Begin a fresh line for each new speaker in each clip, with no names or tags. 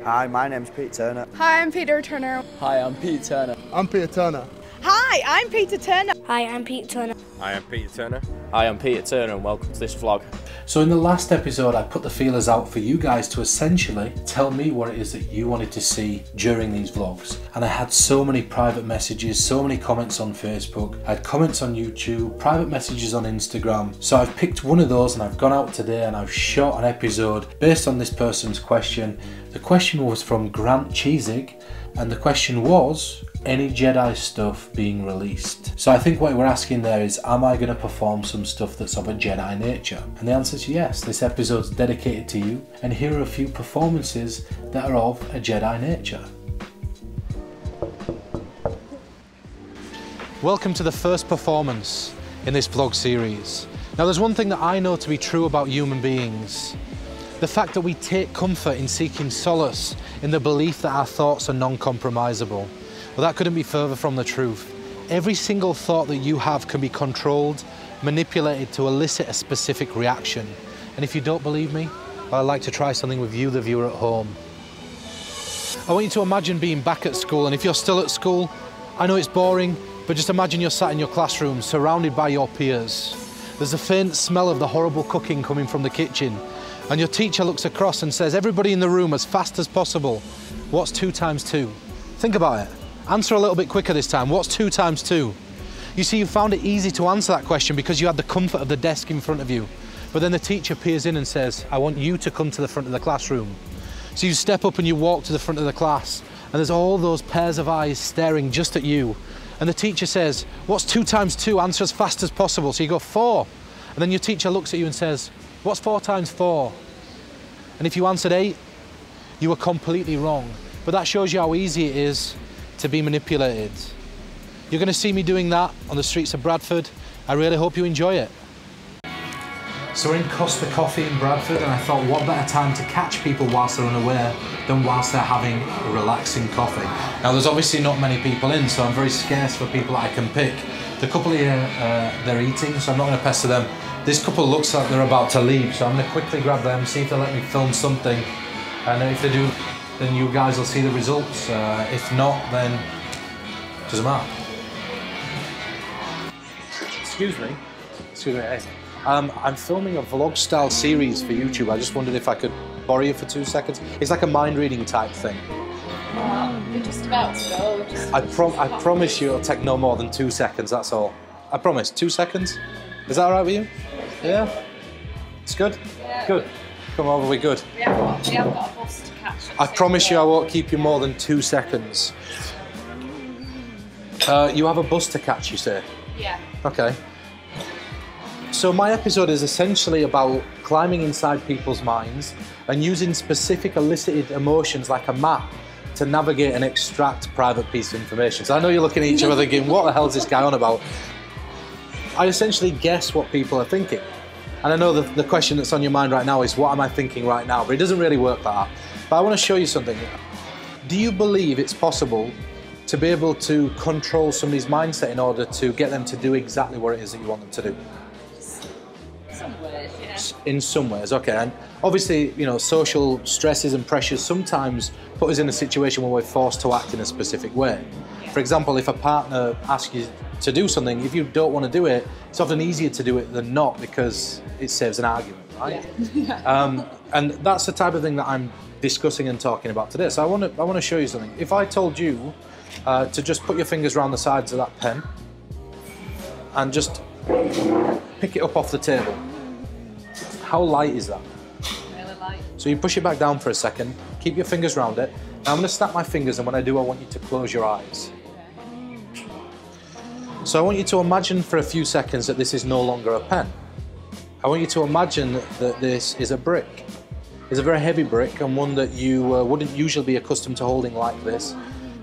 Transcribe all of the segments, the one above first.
Hi, my name's Pete Turner.
Hi, I'm Peter Turner.
Hi, I'm Pete Turner.
I'm Peter Turner.
Hi, I'm Peter Turner.
Hi, I'm Pete Turner.
Hi, I'm Peter Turner.
Hi, I'm Peter Turner and welcome to this vlog.
So in the last episode I put the feelers out for you guys to essentially tell me what it is that you wanted to see during these vlogs. And I had so many private messages, so many comments on Facebook, I had comments on YouTube, private messages on Instagram. So I've picked one of those and I've gone out today and I've shot an episode based on this person's question. The question was from Grant Cheesig and the question was, any Jedi stuff being released? So I think what we're asking there is, am I going to perform some stuff that's of a Jedi nature? And the answer is yes. This episode's dedicated to you, and here are a few performances that are of a Jedi nature. Welcome to the first performance in this vlog series. Now there's one thing that I know to be true about human beings. The fact that we take comfort in seeking solace in the belief that our thoughts are non-compromisable. Well, that couldn't be further from the truth. Every single thought that you have can be controlled, manipulated to elicit a specific reaction. And if you don't believe me, well, I'd like to try something with you, the viewer at home. I want you to imagine being back at school, and if you're still at school, I know it's boring, but just imagine you're sat in your classroom, surrounded by your peers. There's a faint smell of the horrible cooking coming from the kitchen, and your teacher looks across and says, everybody in the room as fast as possible, what's 2 times 2? Think about it. Answer a little bit quicker this time. What's 2 times 2? You see, you found it easy to answer that question because you had the comfort of the desk in front of you. But then the teacher peers in and says, I want you to come to the front of the classroom. So you step up and you walk to the front of the class, and there's all those pairs of eyes staring just at you. And the teacher says, what's 2 times 2? Answer as fast as possible. So you go 4. And then your teacher looks at you and says, what's 4 times 4? And if you answered 8, you were completely wrong. But that shows you how easy it is to be manipulated. You're going to see me doing that on the streets of Bradford. I really hope you enjoy it. So we're in Costa Coffee in Bradford, and I thought what better time to catch people whilst they're unaware than whilst they're having a relaxing coffee. Now there's obviously not many people in, so I'm very scarce for people that I can pick. The couple here, they're eating, so I'm not going to pester them. This couple looks like they're about to leave, so I'm going to quickly grab them, see if they'll let me film something, and if they do, then you guys will see the results. If not, then it doesn't matter. Excuse me. Hey. I'm filming a vlog style series for YouTube. I just wondered if I could borrow you for 2 seconds. It's like a mind reading type thing.
We're just about to go.
I promise you it'll take no more than 2 seconds, that's all. I promise, 2 seconds? Is that all right with you? Yeah? It's good?
Yeah.
Good. Come over, we're good.
We have got a bus to catch.
I promise you I won't keep you more than 2 seconds. You have a bus to catch, you say?
Yeah.
Okay. So my episode is essentially about climbing inside people's minds and using specific elicited emotions like a map to navigate and extract private piece of information. So I know you're looking at each other thinking, what the hell is this guy on about? I essentially guess what people are thinking. And I know the question that's on your mind right now is, what am I thinking right now? But it doesn't really work like that. But I want to show you something. Do you believe it's possible to be able to control somebody's mindset in order to get them to do exactly what it is that you want them to do?
Some ways, yeah.
In some ways, okay. And obviously, you know, social stresses and pressures sometimes put us in a situation where we're forced to act in a specific way. For example, if a partner asks you to do something, if you don't want to do it, it's often easier to do it than not because it saves an argument, right? Yeah. And that's the type of thing that I'm discussing and talking about today. So I want to show you something. If I told you to just put your fingers around the sides of that pen and just pick it up off the table, how light is that?
Really light.
So you push it back down for a second, keep your fingers around it. Now I'm going to snap my fingers, and when I do, I want you to close your eyes. So I want you to imagine for a few seconds that this is no longer a pen. I want you to imagine that this is a brick. It's a very heavy brick, and one that you wouldn't usually be accustomed to holding like this.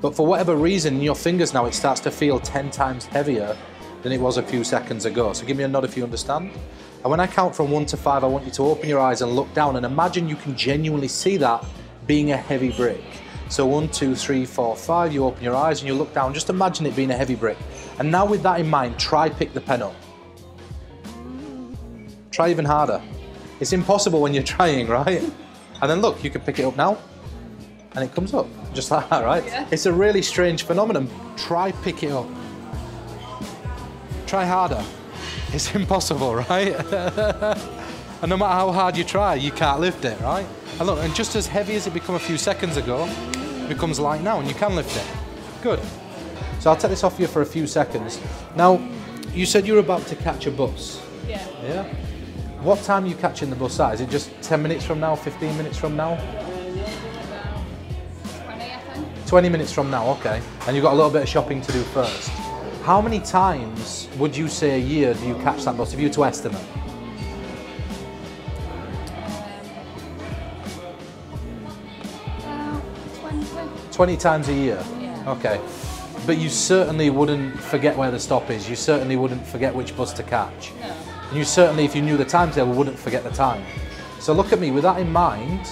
But for whatever reason, in your fingers now, it starts to feel 10 times heavier than it was a few seconds ago. So give me a nod if you understand. And when I count from 1 to 5, I want you to open your eyes and look down and imagine you can genuinely see that being a heavy brick. So 1, 2, 3, 4, 5, you open your eyes and you look down. Just imagine it being a heavy brick. And now with that in mind, try pick the pen up. Try even harder. It's impossible when you're trying, right? And then look, you can pick it up now. and it comes up, just like that, right?
Yeah.
It's a really strange phenomenon. Try pick it up. Try harder. It's impossible, right? And no matter how hard you try, you can't lift it, right? And look, and just as heavy as it became a few seconds ago, it becomes light now, and you can lift it. Good. So I'll take this off you for a few seconds. Now, you said you were about to catch a bus.
Yeah.
Yeah? What time are you catching the bus at? Is it just 10 minutes from now, 15 minutes from now?
About 20, I think.
20 minutes from now, okay. And you've got a little bit of shopping to do first. How many times would you say a year do you catch that bus, if you were to estimate?
About 20.
20 times a year?
Yeah.
Okay. But you certainly wouldn't forget where the stop is. You certainly wouldn't forget which bus to catch.
No.
And you certainly, if you knew the timetable, wouldn't forget the time. So look at me, with that in mind,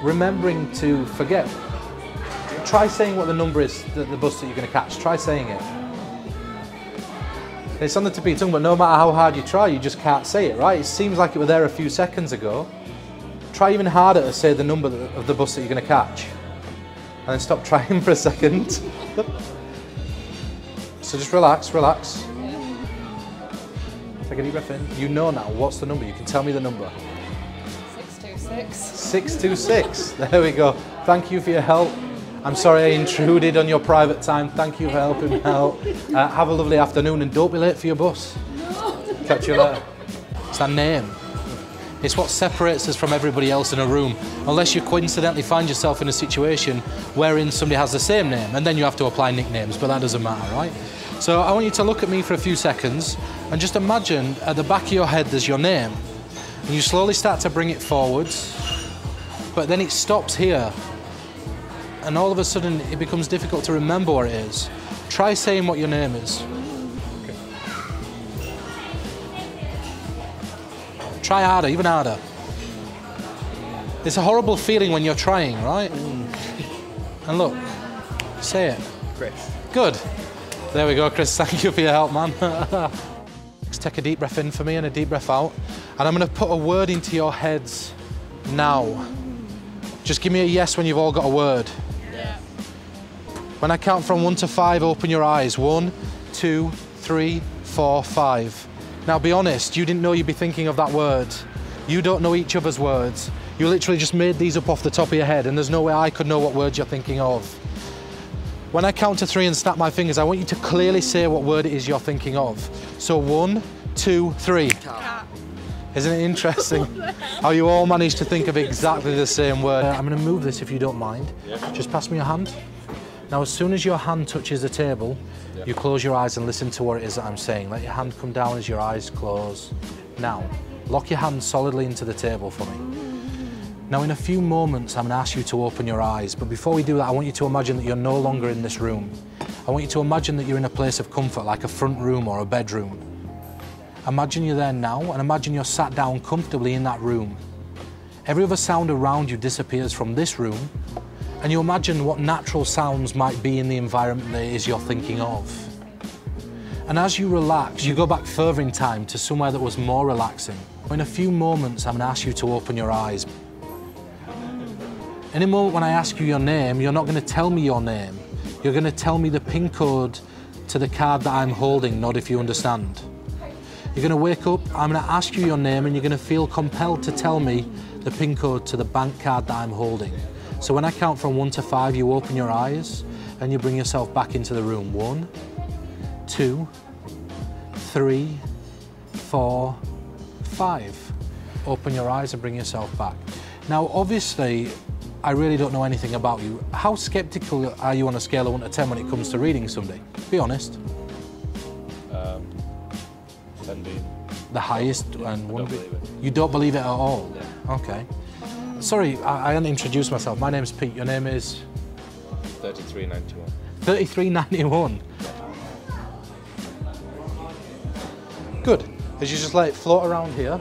remembering to forget. Try saying what the number is, the bus that you're going to catch. Try saying it. It's on the tip of your tongue, but no matter how hard you try, you just can't say it, right? It seems like it was there a few seconds ago. Try even harder to say the number of the bus that you're going to catch. And then stop trying for a second. So just relax, relax. Take a deep breath in. You know now, what's the number? You can tell me the number.
626.
626. There we go. Thank you for your help. I'm sorry I intruded on your private time. Thank you for helping me out. Have a lovely afternoon and don't be late for your bus.
No.
Catch you later. It's that name. It's what separates us from everybody else in a room, unless you coincidentally find yourself in a situation wherein somebody has the same name, and then you have to apply nicknames, but that doesn't matter, right? So I want you to look at me for a few seconds and just imagine at the back of your head there's your name. And you slowly start to bring it forwards, but then it stops here. And all of a sudden it becomes difficult to remember what it is. Try saying what your name is. Try harder, even harder. It's a horrible feeling when you're trying, right? And look, say it.
Chris.
Good. There we go, Chris. Thank you for your help, man. Just take a deep breath in for me and a deep breath out. And I'm going to put a word into your heads now. Just give me a yes when you've all got a word.
Yeah.
When I count from 1 to 5, open your eyes. 1, 2, 3, 4, 5. Now be honest, you didn't know you'd be thinking of that word. You don't know each other's words. You literally just made these up off the top of your head, and there's no way I could know what words you're thinking of. When I count to 3 and snap my fingers, I want you to clearly say what word it is you're thinking of. So 1, 2, 3.
Cat.
Isn't it interesting how you all managed to think of exactly the same word? I'm going to move this if you don't mind.
Yeah.
Just pass me your hand. Now, as soon as your hand touches the table, you close your eyes and listen to what it is that I'm saying. Let your hand come down as your eyes close. Now, lock your hand solidly into the table for me. Now, in a few moments, I'm going to ask you to open your eyes. But before we do that, I want you to imagine that you're no longer in this room. I want you to imagine that you're in a place of comfort, like a front room or a bedroom. Imagine you're there now, and imagine you're sat down comfortably in that room. Every other sound around you disappears from this room, and you imagine what natural sounds might be in the environment that it is you're thinking of. And as you relax, you go back further in time to somewhere that was more relaxing. In a few moments, I'm going to ask you to open your eyes. In a moment when I ask you your name, you're not going to tell me your name. You're going to tell me the PIN code to the card that I'm holding, nod if you understand. You're going to wake up, I'm going to ask you your name, and you're going to feel compelled to tell me the PIN code to the bank card that I'm holding. So when I count from 1 to 5, you open your eyes and you bring yourself back into the room. 1, 2, 3, 4, 5. Open your eyes and bring yourself back. Now, obviously, I really don't know anything about you. How skeptical are you on a scale of 1 to 10 when it comes to reading somebody? Be honest.
10 being.
The highest and 1
don't believe it.
You don't believe it at all?
Yeah.
Okay. Sorry, I hadn't introduced myself. My name's Pete. Your name is?
3391.
3391. Good. As you just let it float around here,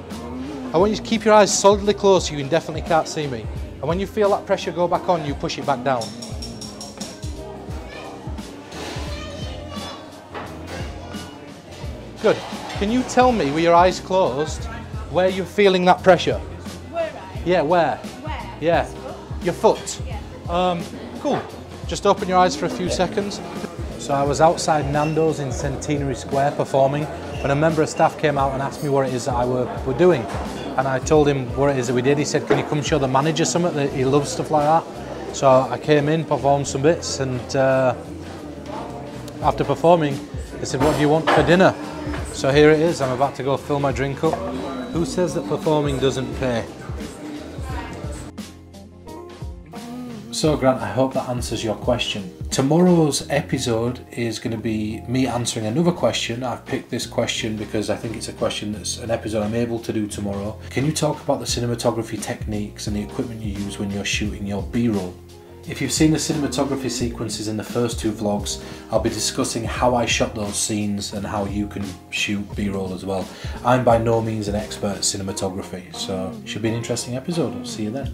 I want you to keep your eyes solidly closed so you definitely can't see me. And when you feel that pressure go back on, you push it back down. Good. Can you tell me, with your eyes closed, where you're feeling that pressure?
Where, right?
Yeah, where?
Where?
Yeah.
This foot?
Your foot?
Yeah.
Cool. Just open your eyes for a few seconds. So I was outside Nando's in Centenary Square performing when a member of staff came out and asked me what it is that I were doing. And I told him what it is that we did. He said, can you come show the manager something? That he loves stuff like that. So I came in, performed some bits, and after performing, they said, what do you want for dinner? So here it is, I'm about to go fill my drink up. Who says that performing doesn't pay? So Grant, I hope that answers your question. Tomorrow's episode is going to be me answering another question. I've picked this question because I think it's a question that's an episode I'm able to do tomorrow. Can you talk about the cinematography techniques and the equipment you use when you're shooting your B-roll? If you've seen the cinematography sequences in the first two vlogs, I'll be discussing how I shot those scenes and how you can shoot B-roll as well. I'm by no means an expert at cinematography, so it should be an interesting episode. I'll see you then.